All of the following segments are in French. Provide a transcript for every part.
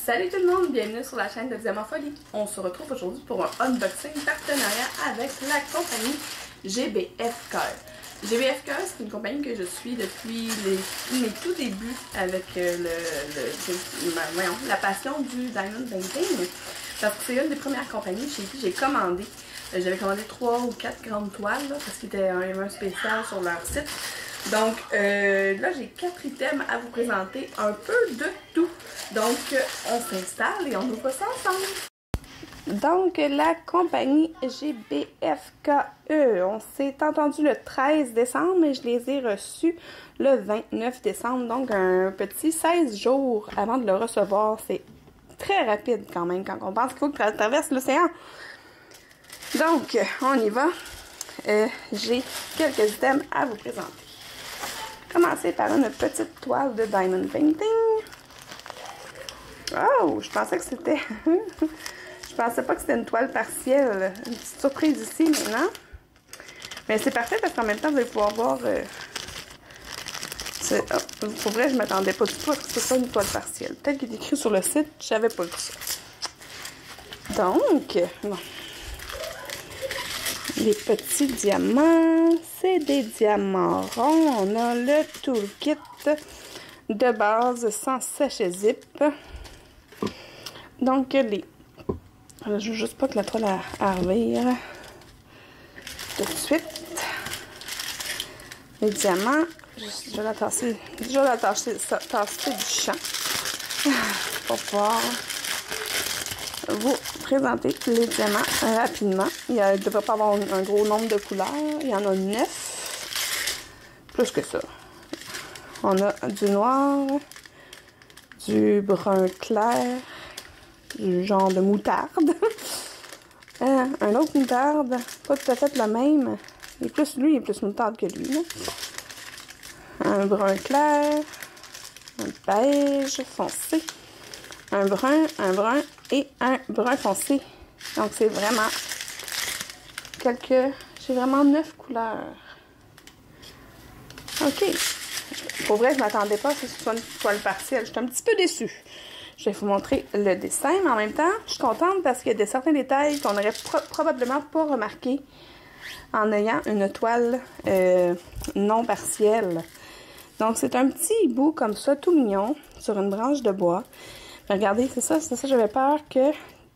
Salut tout le monde, bienvenue sur la chaîne de Diamant Folie. On se retrouve aujourd'hui pour un unboxing partenariat avec la compagnie GBF Cœur. GBF Cœur, c'est une compagnie que je suis depuis mes tout débuts avec la passion du Diamond Painting. Parce que c'est une des premières compagnies chez qui j'ai commandé. J'avais commandé 3 ou 4 grandes toiles là, parce qu'il y avait un spécial sur leur site. Donc là, j'ai 4 items à vous présenter, un peu de tout. Donc, on s'installe et on ouvre ça ensemble. Donc, la compagnie GBFKE, on s'est entendu le 13 décembre, mais je les ai reçus le 29 décembre. Donc, un petit 16 jours avant de le recevoir. C'est très rapide quand même quand on pense qu'il faut que tu traverses l'océan. Donc, on y va. J'ai quelques items à vous présenter. Commencer par une petite toile de Diamond Painting. Oh, je pensais que c'était... je pensais pas que c'était une toile partielle. Une petite surprise ici maintenant. Mais c'est parfait parce qu'en même temps, vous allez pouvoir voir... pour vrai, je m'attendais pas du tout à ce que ce soit une toile partielle. Peut-être qu'il est écrit sur le site, je savais pas ça. Donc, bon. Les petits diamants, c'est des diamants ronds. On a le toolkit de base sans sachet zip. Donc, je veux juste pas que la toile revire tout de suite. Les diamants, je vais la tasser du champ pour pouvoir vous présenter les diamants rapidement. Il ne devrait pas avoir un gros nombre de couleurs. Il y en a 9. Plus que ça. On a du noir, du brun clair, du genre de moutarde. Un autre moutarde, pas tout à fait le même. Lui, il est plus moutarde que lui. Là. Un brun clair, un beige foncé, un brun et un brun foncé. Donc, c'est vraiment j'ai vraiment 9 couleurs. OK. Pour vrai, je m'attendais pas à ce que ce soit une toile partielle. Je suis un petit peu déçue. Je vais vous montrer le dessin, mais en même temps, je suis contente parce qu'il y a certains détails qu'on n'aurait probablement pas remarqué en ayant une toile non partielle. Donc, c'est un petit hibou comme ça, tout mignon, sur une branche de bois. Mais regardez, c'est ça, j'avais peur que...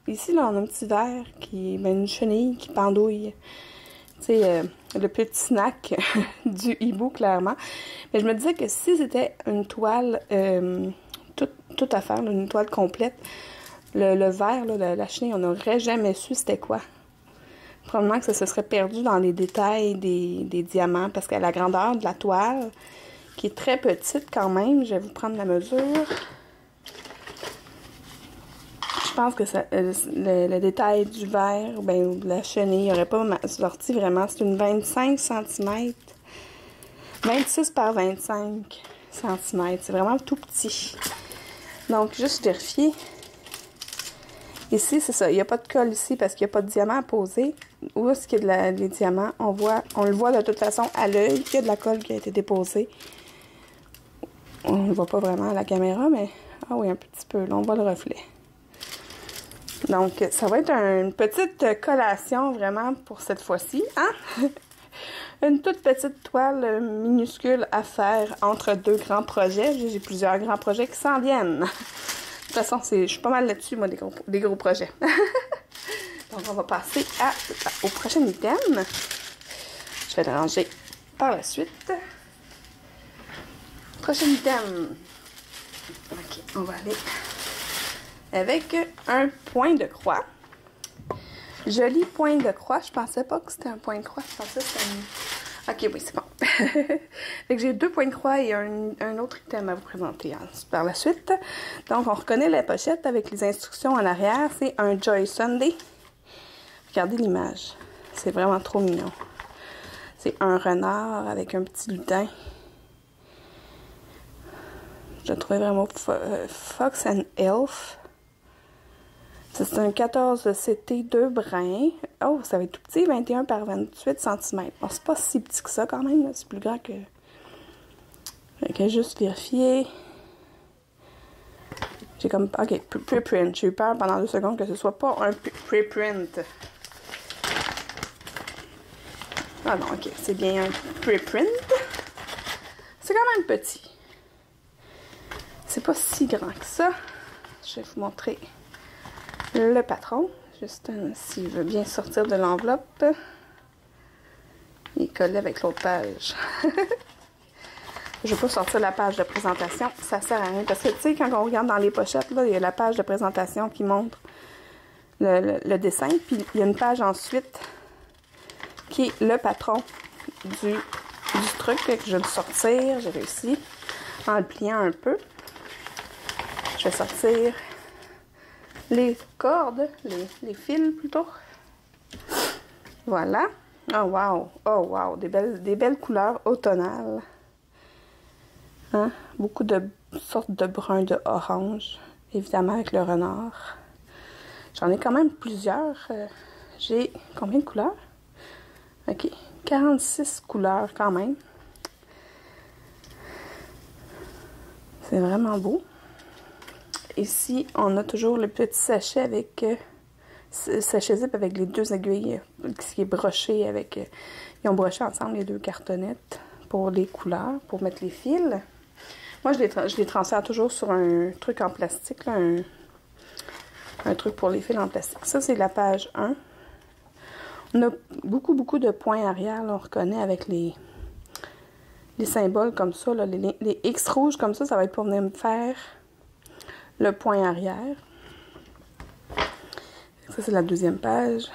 Ici, là, on a un petit verre, une chenille qui pendouille. Tu sais, le petit snack du hibou, clairement. Mais je me disais que si c'était une toile, tout à faire, là, une toile complète, le verre, là, la chenille, on n'aurait jamais su c'était quoi. Probablement que ça se serait perdu dans les détails des diamants, parce qu'à la grandeur de la toile, qui est très petite quand même, je vais vous prendre la mesure. Je pense que le détail du verre, ben, de la chenille, n'aurait pas sorti vraiment. C'est une 25 cm. 26 par 25 cm. C'est vraiment tout petit. Donc, juste vérifier. Ici, c'est ça. Il n'y a pas de colle ici parce qu'il n'y a pas de diamant à poser. Où est-ce qu'il y a des diamants? On le voit de toute façon à l'œil qu'il y a de la colle qui a été déposée. On ne le voit pas vraiment à la caméra, mais... Ah oui, un petit peu. Là, on voit le reflet. Donc, ça va être une petite collation vraiment pour cette fois-ci. Hein? Une toute petite toile minuscule à faire entre deux grands projets. J'ai plusieurs grands projets qui s'en viennent. De toute façon, je suis pas mal là-dessus, moi, des gros projets. Donc, on va passer au prochain item. Je vais le ranger par la suite. Prochain item. OK, on va aller... avec un point de croix. Joli point de croix. Je pensais pas que c'était un point de croix. Je pensais que c'était un... OK, oui, c'est bon. Fait que j'ai 2 points de croix et un autre item à vous présenter par la suite. Donc, on reconnaît la pochette avec les instructions en arrière. C'est un Joy Sunday. Regardez l'image. C'est vraiment trop mignon. C'est un renard avec un petit lutin. Je le trouvais vraiment Fox and Elf. C'est un 14 CT 2 brins. Oh, ça va être tout petit, 21 par 28 cm. Bon, c'est pas si petit que ça quand même, c'est plus grand que... Fait que juste vérifier. J'ai comme... OK, preprint. J'ai eu peur pendant 2 secondes que ce soit pas un preprint. Ah non, OK. C'est bien un preprint. C'est quand même petit. C'est pas si grand que ça. Je vais vous montrer le patron. Juste s'il veut bien sortir de l'enveloppe. Il est collé avec l'autre page. Je ne vais pas sortir la page de présentation. Ça sert à rien. Parce que, tu sais, quand on regarde dans les pochettes, là, il y a la page de présentation qui montre le dessin. Puis, il y a une page ensuite qui est le patron du truc que je viens de sortir. J'ai réussi en le pliant un peu. Je vais sortir les cordes, les fils plutôt. Voilà. Oh wow! Oh wow! Des belles couleurs automnales. Hein? Beaucoup de sortes de brun de orange. Évidemment avec le renard. J'en ai quand même plusieurs. J'ai combien de couleurs? OK. 46 couleurs quand même. C'est vraiment beau. Ici, on a toujours le petit sachet avec... sachet zip avec les 2 aiguilles qui est broché avec... ils ont broché ensemble les 2 cartonnettes pour les couleurs, pour mettre les fils. Moi, je les transfère toujours sur un truc en plastique, là, un truc pour les fils en plastique. Ça, c'est la page 1. On a beaucoup de points arrière, là, on reconnaît avec les symboles comme ça, là, les X rouges comme ça va être pour venir me faire le point arrière. Ça, c'est la 2e page.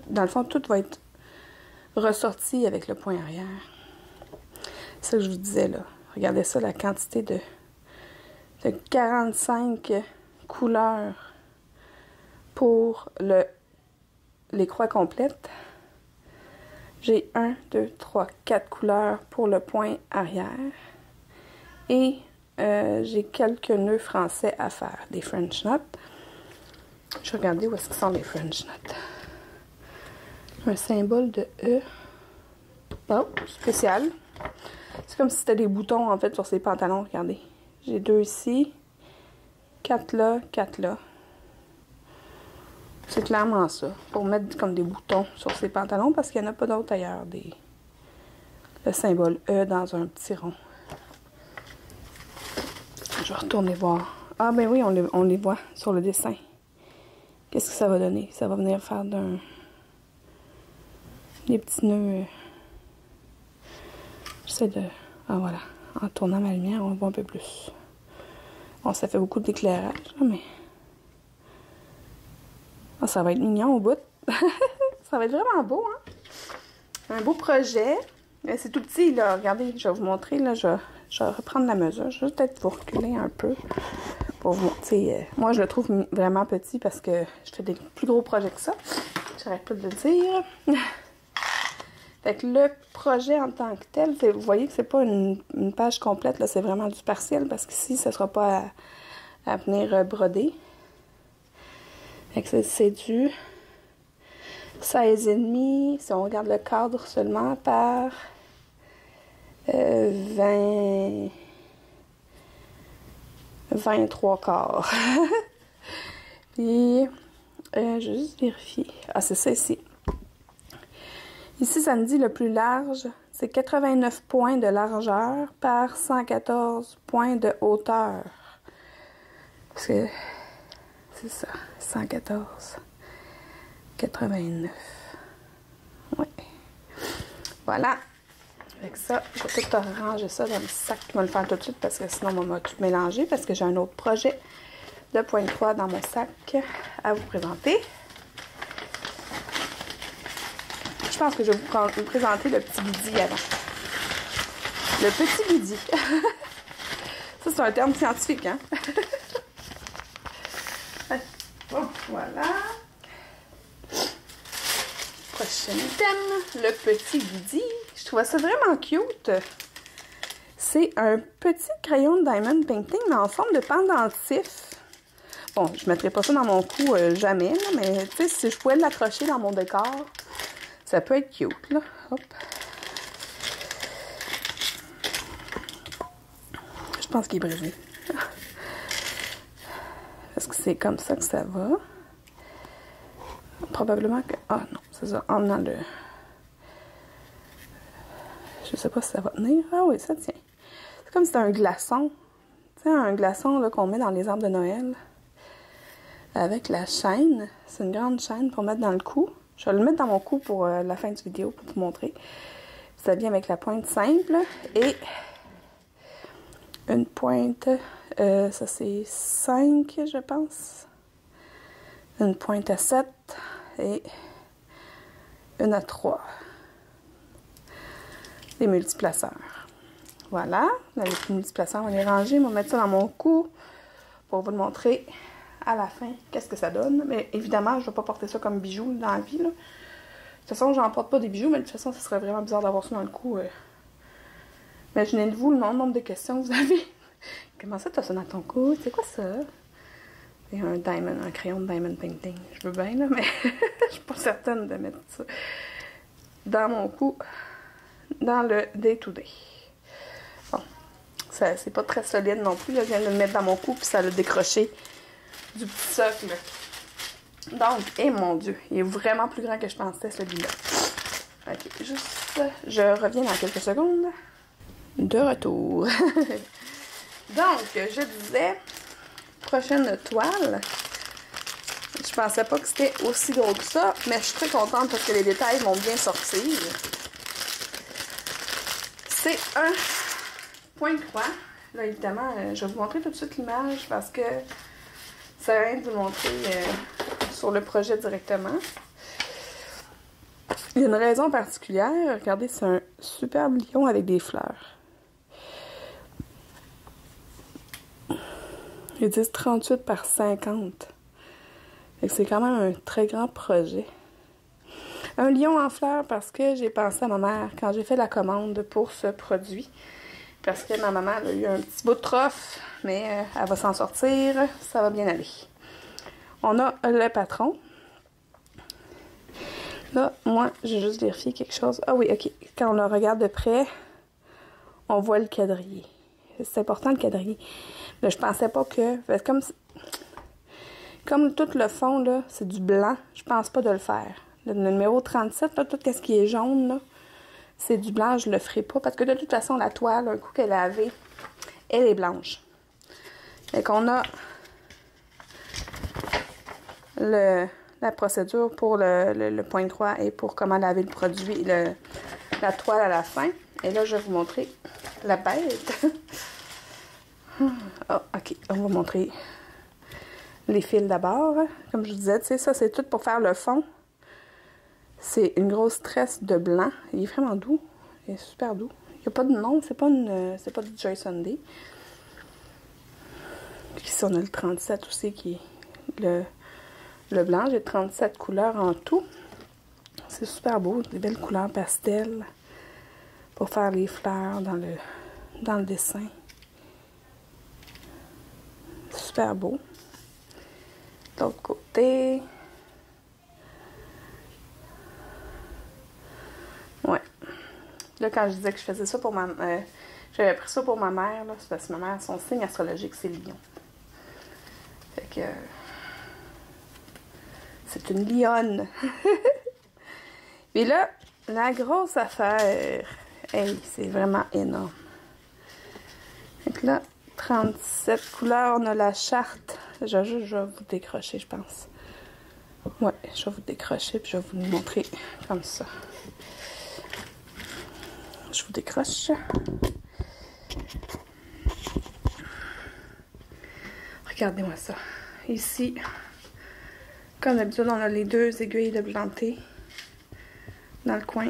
Dans le fond, tout va être ressorti avec le point arrière. C'est ça que je vous disais, là. Regardez ça, la quantité de 45 couleurs pour les croix complètes. J'ai 1, 2, 3, 4 couleurs pour le point arrière. Et j'ai quelques nœuds français à faire, des French knots. Je vais regarder où est-ce que sont les French knots. Un symbole de E. Oh, spécial. C'est comme si c'était des boutons, en fait, sur ces pantalons. Regardez. J'ai 2 ici. 4 là, 4 là. C'est clairement ça. Pour mettre comme des boutons sur ces pantalons, parce qu'il n'y en a pas d'autres ailleurs. Le symbole E dans un petit rond. Je vais retourner voir. Ah, ben oui, on les voit sur le dessin. Qu'est-ce que ça va donner? Ça va venir faire des petits nœuds. J'essaie de... Ah, voilà. En tournant ma lumière, on voit un peu plus. Bon, ça fait beaucoup d'éclairage, mais... Ah, ça va être mignon au bout. Ça va être vraiment beau, hein? Un beau projet. C'est tout petit, là. Regardez, je vais vous montrer, là. Je vais reprendre la mesure. Je vais peut-être vous reculer un peu. Pour vous montrer. Moi, je le trouve vraiment petit parce que je fais des plus gros projets que ça. J'arrête pas de le dire. Fait que le projet en tant que tel, vous voyez que c'est pas une page complète, là, c'est vraiment du partiel parce qu'ici, ça sera pas à venir broder. Fait que c'est du 16,5, si on regarde le cadre seulement, par 23 quarts. Puis, je vais juste vérifier. Ah, c'est ça ici. Ici, ça me dit le plus large, c'est 89 points de largeur par 114 points de hauteur. Parce que c'est ça, 114, 89. Ouais. Voilà. Avec ça, je vais tout ranger ça dans le sac. Je vais le faire tout de suite parce que sinon, on va tout mélanger parce que j'ai un autre projet de point de croix dans mon sac à vous présenter. Je pense que je vais vous présenter le petit bidi avant. Le petit bidi. Ça, c'est un terme scientifique, hein? Oh, voilà. Prochain thème, le petit bidi. Je trouve ça vraiment cute. C'est un petit crayon de Diamond Painting, mais en forme de pendentif. Bon, je ne mettrai pas ça dans mon cou jamais, là, mais tu sais, si je pouvais l'accrocher dans mon décor, ça peut être cute, là. Hop. Je pense qu'il est brisé. Est-ce que c'est comme ça que ça va? Probablement que... Ah non, c'est ça. En dans le... Je sais pas si ça va tenir. Ah oui, ça tient. C'est comme si c'était un glaçon. Tu sais, un glaçon qu'on met dans les arbres de Noël. Avec la chaîne. C'est une grande chaîne pour mettre dans le cou. Je vais le mettre dans mon cou pour la fin du vidéo pour vous montrer. Ça vient avec la pointe simple et une pointe, ça c'est 5 je pense. Une pointe à 7 et une à 3. Les multiplaceurs. Voilà, les multiplaceurs, on les ranger. On va mettre ça dans mon cou pour vous le montrer à la fin qu'est-ce que ça donne. Mais évidemment, je ne vais pas porter ça comme bijou dans la vie. Là. De toute façon, j'en porte pas des bijoux, mais de toute façon, ce serait vraiment bizarre d'avoir ça dans le cou. Imaginez-vous le nombre de questions que vous avez. Comment ça, tu as ça dans ton cou? C'est quoi ça? C'est un diamond, un crayon de diamond painting. Je veux bien, là, mais je suis pas certaine de mettre ça dans mon cou, dans le day-to-day. Bon, ça c'est pas très solide non plus. Là. Je viens de le mettre dans mon cou, puis ça l'a décroché du petit socle. Donc, mon Dieu, il est vraiment plus grand que je pensais, celui-là. Ok, juste, je reviens dans quelques secondes. De retour. Donc, je disais, prochaine toile. Je pensais pas que c'était aussi gros que ça, mais je suis très contente parce que les détails vont bien sortir. C'est un point de croix. Là, évidemment, je vais vous montrer tout de suite l'image parce que ça sert à rien de vous montrer sur le projet directement. Il y a une raison particulière. Regardez, c'est un superbe lion avec des fleurs. Ils disent 38 par 50. C'est quand même un très grand projet. Un lion en fleurs parce que j'ai pensé à ma mère quand j'ai fait la commande pour ce produit. Parce que ma maman elle a eu un petit bout de trophée, mais elle va s'en sortir. Ça va bien aller. On a le patron. Là, moi, j'ai juste vérifié quelque chose. Ah oui, ok. Quand on le regarde de près, on voit le quadrillé. C'est important, le quadrillé. Mais je pensais pas que... Comme tout le fond, là, c'est du blanc, je pense pas de le faire. Le numéro 37, là, tout ce qui est jaune, là, c'est du blanc, je le ferai pas. Parce que de toute façon, la toile, un coup qu'elle a lavé, elle est blanche. Fait qu'on a la procédure pour le point de croix et pour comment laver le produit, la toile à la fin. Et là, je vais vous montrer la bête. Oh, ok, on va montrer les fils d'abord. Comme je vous disais, tu sais, ça, c'est tout pour faire le fond. C'est une grosse tresse de blanc. Il est vraiment doux. Il est super doux. Il n'y a pas de nom, c'est pas du Joy Sunday. Puis ici, on a le 37 aussi qui est le blanc. J'ai 37 couleurs en tout. C'est super beau, des belles couleurs pastel pour faire les fleurs dans le dessin. Super beau. De l'autre côté. Ouais. Là, quand je disais que je faisais ça pour j'avais pris ça pour ma mère, là, c'est parce que ma mère, son signe astrologique, c'est le lion. Fait que... c'est une lionne. Et là, la grosse affaire. Hey, c'est vraiment énorme. Donc là, 37 couleurs, on a la charte. Je vais vous décrocher, je pense. Ouais, je vais vous décrocher puis je vais vous le montrer comme ça. Je vous décroche. Regardez-moi ça. Ici, comme d'habitude, on a les deux aiguilles de planter dans le coin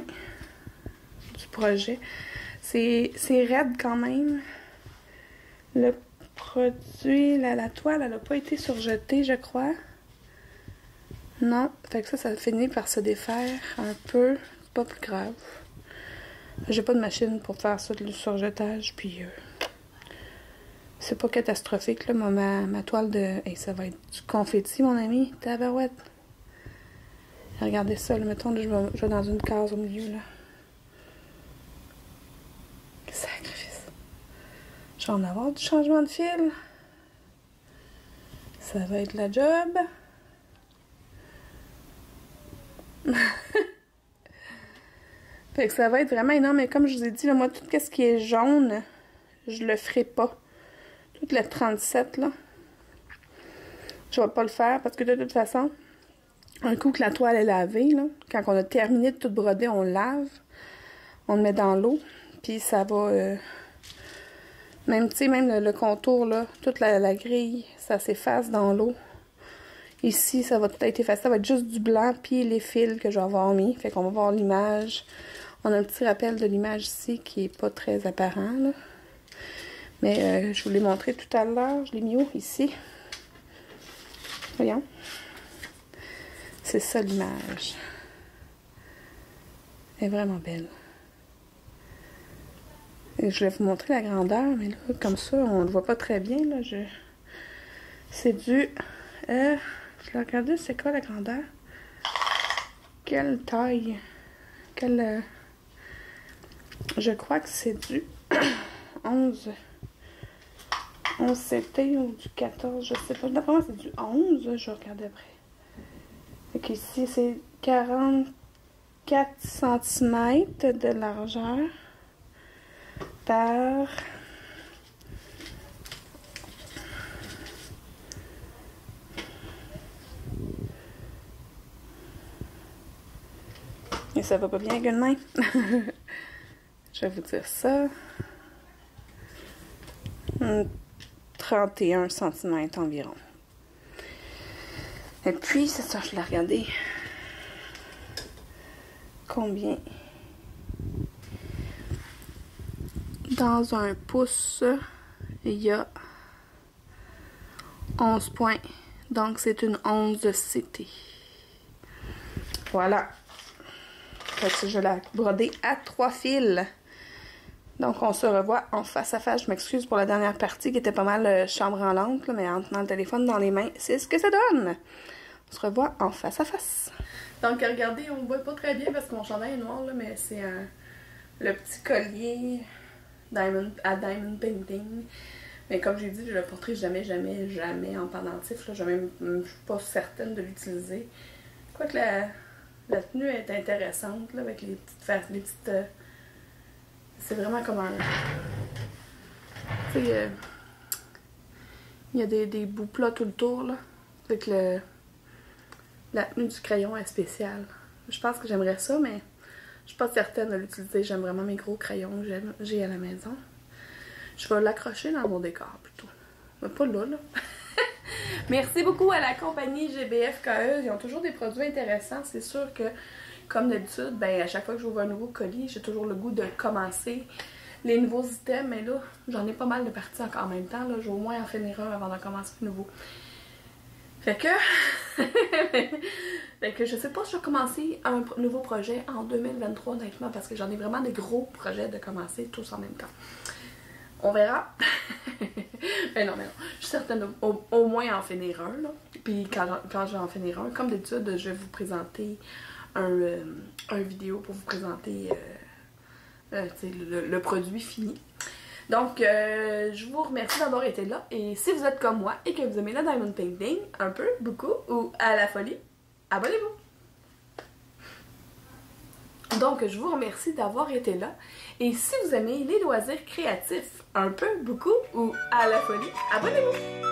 du projet. C'est raide quand même. Le produit, la toile, elle n'a pas été surjetée, je crois. Non, fait que ça finit par se défaire un peu. C'est pas plus grave. J'ai pas de machine pour faire ça, le surjetage, puis c'est pas catastrophique, là. Ma toile de... Hey, ça va être du confetti, mon ami. Tabarouette. Regardez ça, là. Mettons, là, je vais dans une case au milieu, là. Sacrifice. Je vais en avoir du changement de fil. Ça va être la job. Fait que ça va être vraiment énorme. Mais comme je vous ai dit, là, moi, tout ce qui est jaune, je le ferai pas. Tout le 37, là. Je vais pas le faire parce que de toute façon, un coup que la toile est lavée, là, quand on a terminé de tout broder, on le lave. On le met dans l'eau. Puis ça va... même, tu sais, même le contour, là, toute la grille, ça s'efface dans l'eau. Ici, ça va tout être effacé. Ça va être juste du blanc, puis les fils que je vais avoir mis. Fait qu'on va voir l'image. On a un petit rappel de l'image ici qui est pas très apparent, là. Mais je vous l'ai montré tout à l'heure. Je l'ai mis où? Ici. Voyons. C'est ça l'image. Elle est vraiment belle. Et je vais vous montrer la grandeur, mais là, comme ça, on ne le voit pas très bien, là. C'est du... je l'ai regardé, c'est quoi la grandeur? Quelle taille? Quelle... je crois que c'est du 11 CT ou du 14, je sais pas. D'après moi, c'est du 11, je vais regarder après. Fait qu'ici, c'est 44 cm de largeur par... Et ça va pas bien avec une main. Je vais vous dire ça. 31 cm environ. Et puis, c'est ça, je l'ai regardé. Combien? Dans un pouce, il y a 11 points. Donc, c'est une 11 CT. Voilà. Fait que je l'ai brodé à 3 fils. Donc, on se revoit en face à face. Je m'excuse pour la dernière partie qui était pas mal chambre en lampe, mais en tenant le téléphone dans les mains, c'est ce que ça donne. On se revoit en face à face. Donc, regardez, on ne voit pas très bien parce que mon chandail est noir, là, mais c'est le petit collier à Diamond Painting. Mais comme j'ai dit, je le porterai jamais en pendentif. Là. Je ne suis pas certaine de l'utiliser. Quoique la tenue est intéressante, là, avec les petites c'est vraiment comme un... Tu sais, il y a des bouts plats tout le tour, là. Fait que la tenue du crayon est spéciale. Je pense que j'aimerais ça, mais je suis pas certaine de l'utiliser. J'aime vraiment mes gros crayons que j'ai à la maison. Je vais l'accrocher dans mon décor, plutôt. Mais pas là, là. Merci beaucoup à la compagnie GBF-KE. Ils ont toujours des produits intéressants. C'est sûr que, comme d'habitude, ben, à chaque fois que j'ouvre un nouveau colis, j'ai toujours le goût de commencer les nouveaux items. Mais là, j'en ai pas mal de parties encore en même temps. Je vais au moins en finir un avant de commencer le nouveau. Fait que... fait que je sais pas si je vais commencer un nouveau projet en 2023, honnêtement, parce que j'en ai vraiment des gros projets de commencer tous en même temps. On verra. mais non. Je suis certaine au moins en finir un, là. Puis quand je vais en finir un, comme d'habitude, je vais vous présenter un vidéo pour vous présenter le produit fini. Donc, je vous remercie d'avoir été là. Et si vous êtes comme moi et que vous aimez le Diamond Painting, un peu, beaucoup ou à la folie, abonnez-vous. Donc, je vous remercie d'avoir été là. Et si vous aimez les loisirs créatifs, un peu, beaucoup ou à la folie, abonnez-vous.